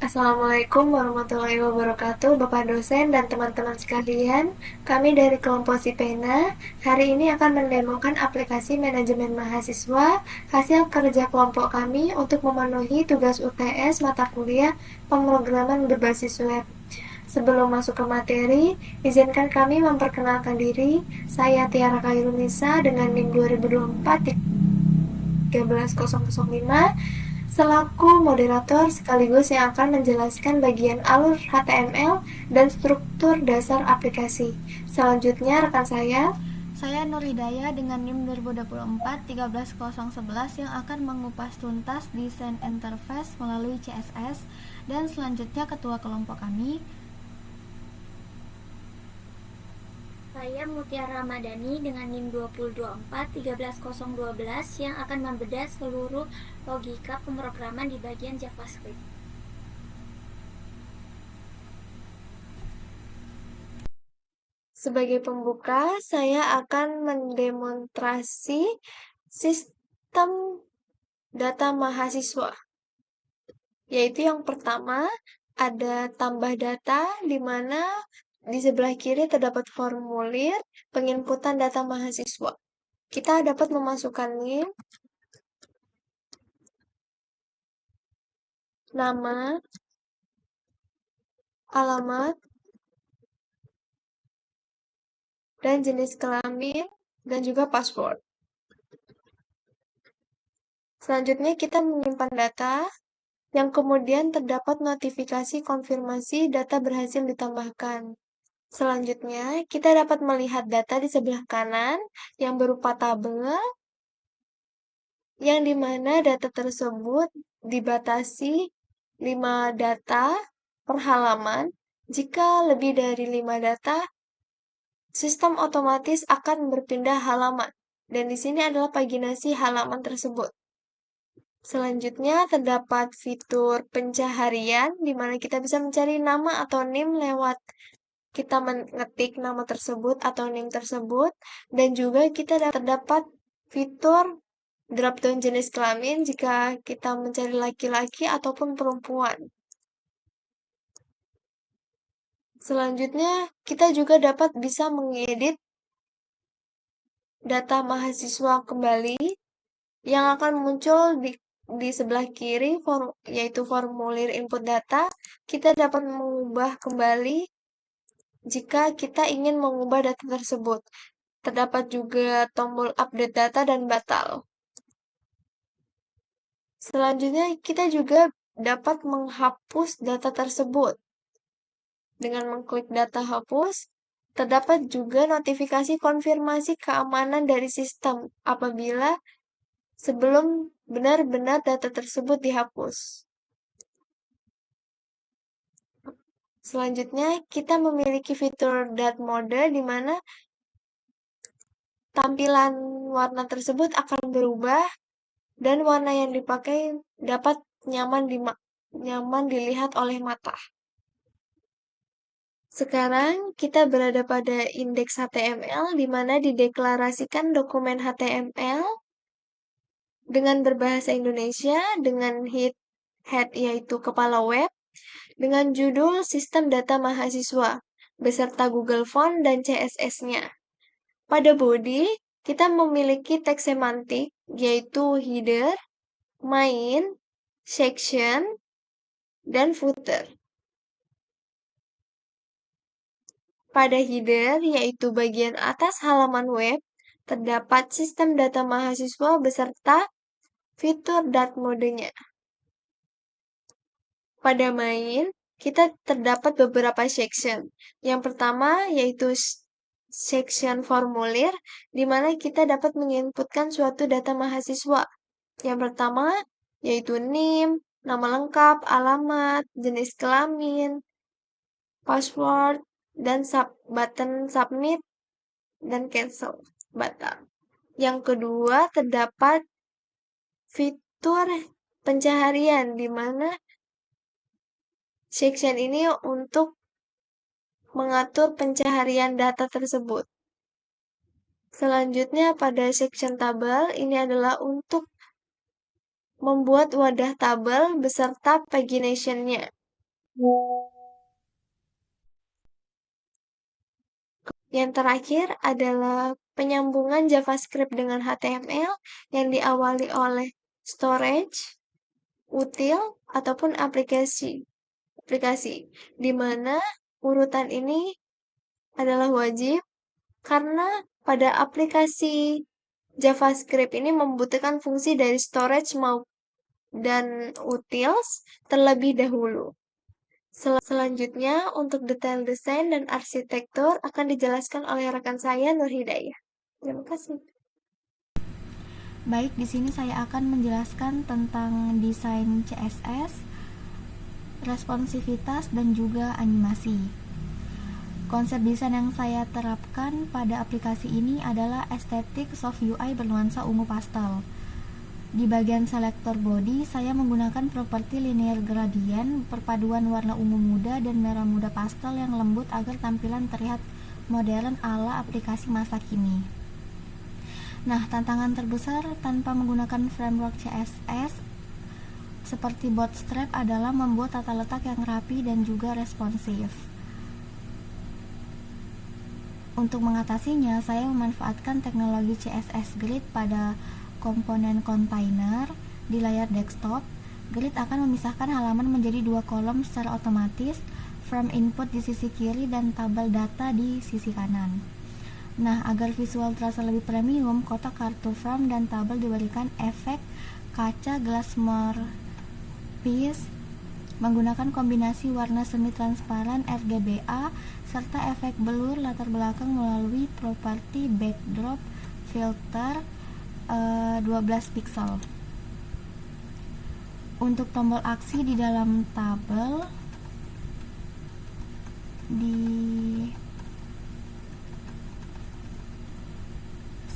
Assalamualaikum warahmatullahi wabarakatuh, Bapak dosen dan teman-teman sekalian. Kami dari kelompok Sipena hari ini akan mendemokan aplikasi manajemen mahasiswa hasil kerja kelompok kami untuk memenuhi tugas UTS mata kuliah pemrograman berbasis web. Sebelum masuk ke materi, izinkan kami memperkenalkan diri. Saya Tiara Kairunisa dengan NIM 2024 13005 selaku moderator sekaligus yang akan menjelaskan bagian alur HTML dan struktur dasar aplikasi. Selanjutnya rekan saya Nur Hidayah dengan NIM 2024 13011 yang akan mengupas tuntas desain interface melalui CSS, dan selanjutnya ketua kelompok kami. Saya Mutiara Ramadhani dengan NIM 2024 13012 yang akan membedah seluruh logika pemrograman di bagian JavaScript. Sebagai pembuka, saya akan mendemonstrasi sistem data mahasiswa, yaitu yang pertama ada tambah data, di mana di sebelah kiri terdapat formulir penginputan data mahasiswa. Kita dapat memasukkan NIM, nama, alamat, dan jenis kelamin, dan juga password. Selanjutnya kita menyimpan data, yang kemudian terdapat notifikasi konfirmasi data berhasil ditambahkan. Selanjutnya, kita dapat melihat data di sebelah kanan yang berupa tabel, yang dimana data tersebut dibatasi 5 data per halaman. Jika lebih dari 5 data, sistem otomatis akan berpindah halaman. Dan di sini adalah paginasi halaman tersebut. Selanjutnya terdapat fitur pencaharian, di mana kita bisa mencari nama atau NIM lewat kita mengetik nama tersebut atau NIM tersebut, dan juga kita terdapat fitur drop-down jenis kelamin jika kita mencari laki-laki ataupun perempuan. Selanjutnya, kita juga dapat bisa mengedit data mahasiswa kembali yang akan muncul di sebelah kiri, yaitu formulir input data. Kita dapat mengubah kembali jika kita ingin mengubah data tersebut. Terdapat juga tombol update data dan batal. Selanjutnya, kita juga dapat menghapus data tersebut. Dengan mengklik data hapus, terdapat juga notifikasi konfirmasi keamanan dari sistem apabila sebelum benar-benar data tersebut dihapus. Selanjutnya, kita memiliki fitur dark mode di mana tampilan warna tersebut akan berubah dan warna yang dipakai dapat nyaman dilihat oleh mata. Sekarang kita berada pada indeks HTML di mana dideklarasikan dokumen HTML dengan berbahasa Indonesia dengan head yaitu kepala web dengan judul Sistem Data Mahasiswa beserta Google Font dan CSS-nya. Pada body, kita memiliki teks semantik yaitu header, main, section, dan footer. Pada header, yaitu bagian atas halaman web, terdapat sistem data mahasiswa beserta fitur dark mode-nya. Pada main, kita terdapat beberapa section. Yang pertama yaitu section formulir, di mana kita dapat menginputkan suatu data mahasiswa. Yang pertama yaitu NIM, nama lengkap, alamat, jenis kelamin, password, dan button submit dan cancel batal. Yang kedua terdapat fitur pencaharian, di mana section ini untuk mengatur pencaharian data tersebut. Selanjutnya pada section tabel, ini adalah untuk membuat wadah tabel beserta pagination-nya. Yang terakhir adalah penyambungan JavaScript dengan HTML yang diawali oleh storage, util, ataupun aplikasi, di mana urutan ini adalah wajib karena pada aplikasi JavaScript ini membutuhkan fungsi dari storage dan utils terlebih dahulu. Selanjutnya, untuk detail desain dan arsitektur akan dijelaskan oleh rekan saya Nur Hidayah. Terima kasih. Baik, di sini saya akan menjelaskan tentang desain CSS, responsivitas, dan juga animasi. Konsep desain yang saya terapkan pada aplikasi ini adalah estetik soft UI bernuansa ungu pastel. Di bagian selector body, saya menggunakan properti linear gradient, perpaduan warna ungu muda dan merah muda pastel yang lembut agar tampilan terlihat modern ala aplikasi masa kini. Nah, tantangan terbesar tanpa menggunakan framework CSS seperti Bootstrap adalah membuat tata letak yang rapi dan juga responsif. Untuk mengatasinya, saya memanfaatkan teknologi CSS Grid pada komponen kontainer di layar desktop. Grid akan memisahkan halaman menjadi 2 kolom secara otomatis, frame input di sisi kiri dan tabel data di sisi kanan. Nah, agar visual terasa lebih premium, kotak kartu frame dan tabel diberikan efek kaca Glasmer piece menggunakan kombinasi warna semi transparan RGBA serta efek blur latar belakang melalui properti backdrop filter 12 pixel. Untuk tombol aksi di dalam tabel di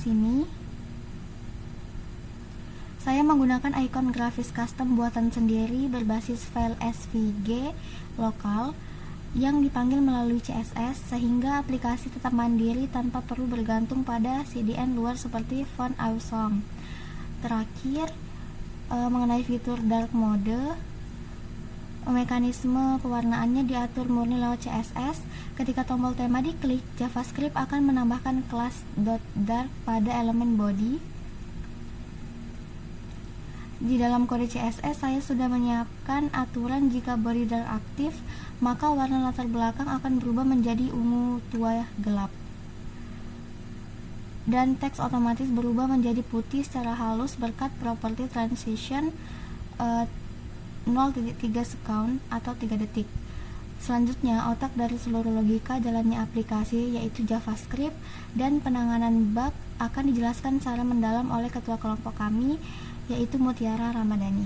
sini saya menggunakan ikon grafis custom buatan sendiri berbasis file SVG lokal yang dipanggil melalui CSS sehingga aplikasi tetap mandiri tanpa perlu bergantung pada CDN luar seperti font awesome. Terakhir, mengenai fitur dark mode, mekanisme pewarnaannya diatur murni lewat CSS. Ketika tombol tema diklik, JavaScript akan menambahkan kelas .dark pada elemen body. Di dalam kode CSS saya sudah menyiapkan aturan jika body dark aktif, maka warna latar belakang akan berubah menjadi ungu tua gelap. Dan teks otomatis berubah menjadi putih secara halus berkat properti transition 0.3 second atau 3 detik. Selanjutnya, otak dari seluruh logika jalannya aplikasi yaitu JavaScript dan penanganan bug akan dijelaskan secara mendalam oleh ketua kelompok kami yaitu Mutiara Ramadhani.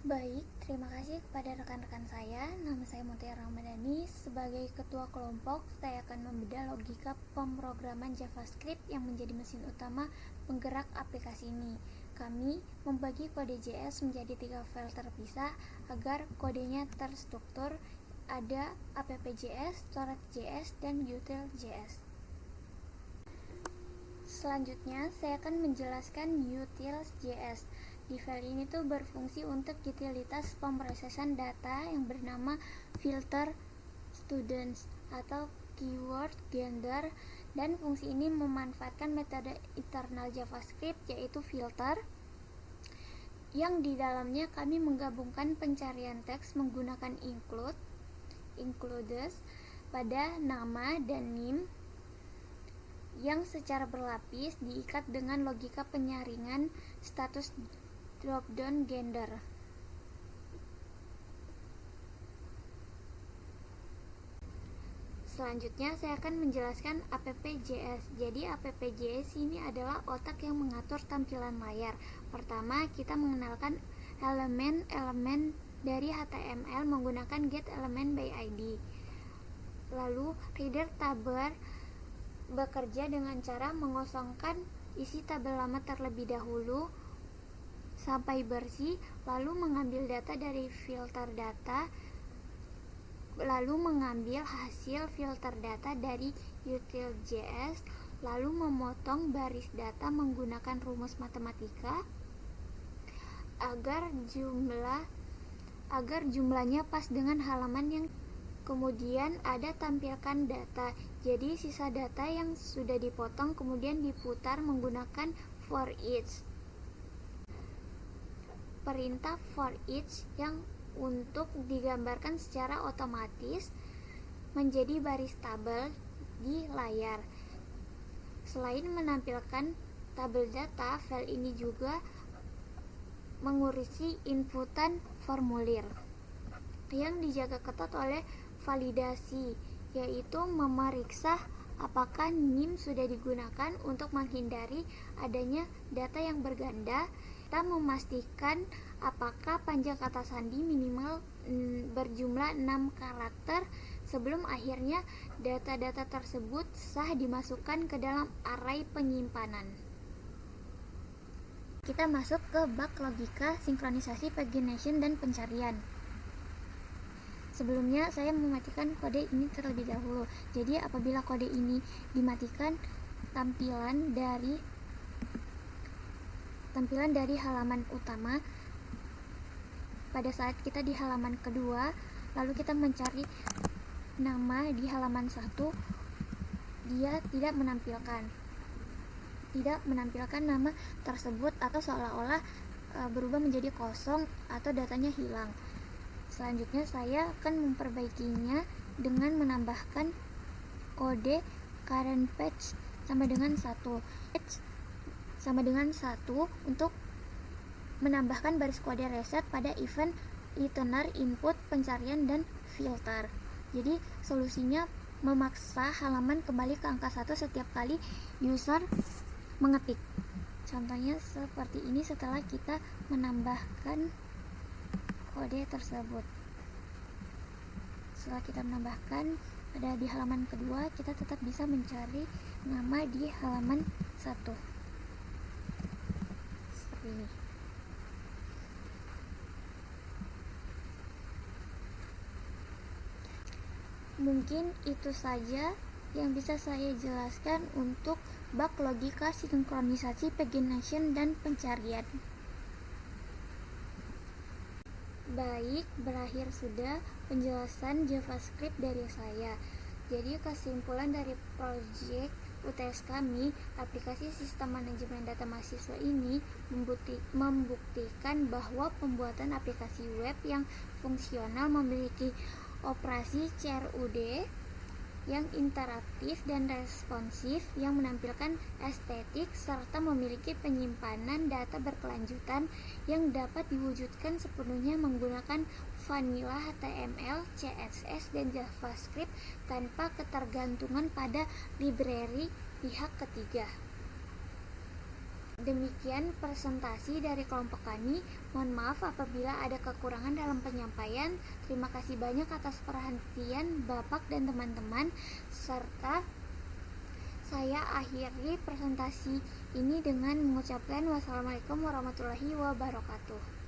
Baik, terima kasih kepada rekan-rekan saya. Nama saya Mutiara Ramadhani. Sebagai ketua kelompok, saya akan membedah logika pemrograman JavaScript yang menjadi mesin utama penggerak aplikasi ini. Kami membagi kode JS menjadi 3 file terpisah agar kodenya terstruktur. Ada app.js, storage.js, dan util.js. Selanjutnya, saya akan menjelaskan utils.js. Di file ini tuh berfungsi untuk utilitas pemrosesan data yang bernama filter students atau keyword gender, dan fungsi ini memanfaatkan metode internal JavaScript yaitu filter, yang di dalamnya kami menggabungkan pencarian teks menggunakan includes pada nama dan name yang secara berlapis diikat dengan logika penyaringan status dropdown gender. Selanjutnya saya akan menjelaskan app.js. Jadi app.js ini adalah otak yang mengatur tampilan layar. Pertama, kita mengenalkan elemen-elemen dari HTML menggunakan getElementById. Lalu reader tabel bekerja dengan cara mengosongkan isi tabel lama terlebih dahulu sampai bersih, lalu mengambil data dari filter data, lalu mengambil hasil filter data dari util.js, lalu memotong baris data menggunakan rumus matematika, agar jumlahnya pas dengan halaman yang kemudian ada tampilkan data. Jadi sisa data yang sudah dipotong kemudian diputar menggunakan for each. Perintah for each yang untuk digambarkan secara otomatis menjadi baris tabel di layar. Selain menampilkan tabel data, file ini juga mengurusi inputan formulir yang dijaga ketat oleh validasi, yaitu memeriksa apakah NIM sudah digunakan untuk menghindari adanya data yang berganda. Kita memastikan apakah panjang kata sandi minimal berjumlah 6 karakter sebelum akhirnya data-data tersebut sah dimasukkan ke dalam array penyimpanan. Kita masuk ke bak logika, sinkronisasi, pagination, dan pencarian. Sebelumnya saya mematikan kode ini terlebih dahulu. Jadi apabila kode ini dimatikan, tampilan dari halaman utama pada saat kita di halaman kedua, lalu kita mencari nama di halaman 1, dia tidak menampilkan nama tersebut atau seolah-olah berubah menjadi kosong atau datanya hilang. Selanjutnya saya akan memperbaikinya dengan menambahkan kode current page sama dengan 1 untuk menambahkan baris kode reset pada event listener, input, pencarian, dan filter. Jadi solusinya memaksa halaman kembali ke angka 1 setiap kali user mengetik. Contohnya seperti ini setelah kita menambahkan kode tersebut. Setelah kita menambahkan di halaman kedua, kita tetap bisa mencari nama di halaman 1. Seperti ini. Mungkin itu saja yang bisa saya jelaskan untuk bak logika, sinkronisasi, pagination, dan pencarian. Baik, berakhir sudah penjelasan JavaScript dari saya. Jadi kesimpulan dari proyek UTS kami, aplikasi sistem manajemen data mahasiswa ini membuktikan bahwa pembuatan aplikasi web yang fungsional memiliki operasi CRUD yang interaktif dan responsif, yang menampilkan estetik, serta memiliki penyimpanan data berkelanjutan yang dapat diwujudkan sepenuhnya menggunakan vanilla HTML, CSS, dan JavaScript tanpa ketergantungan pada library pihak ketiga. Demikian presentasi dari kelompok kami. Mohon maaf apabila ada kekurangan dalam penyampaian. Terima kasih banyak atas perhatian Bapak dan teman-teman, serta saya akhiri presentasi ini dengan mengucapkan wassalamualaikum warahmatullahi wabarakatuh.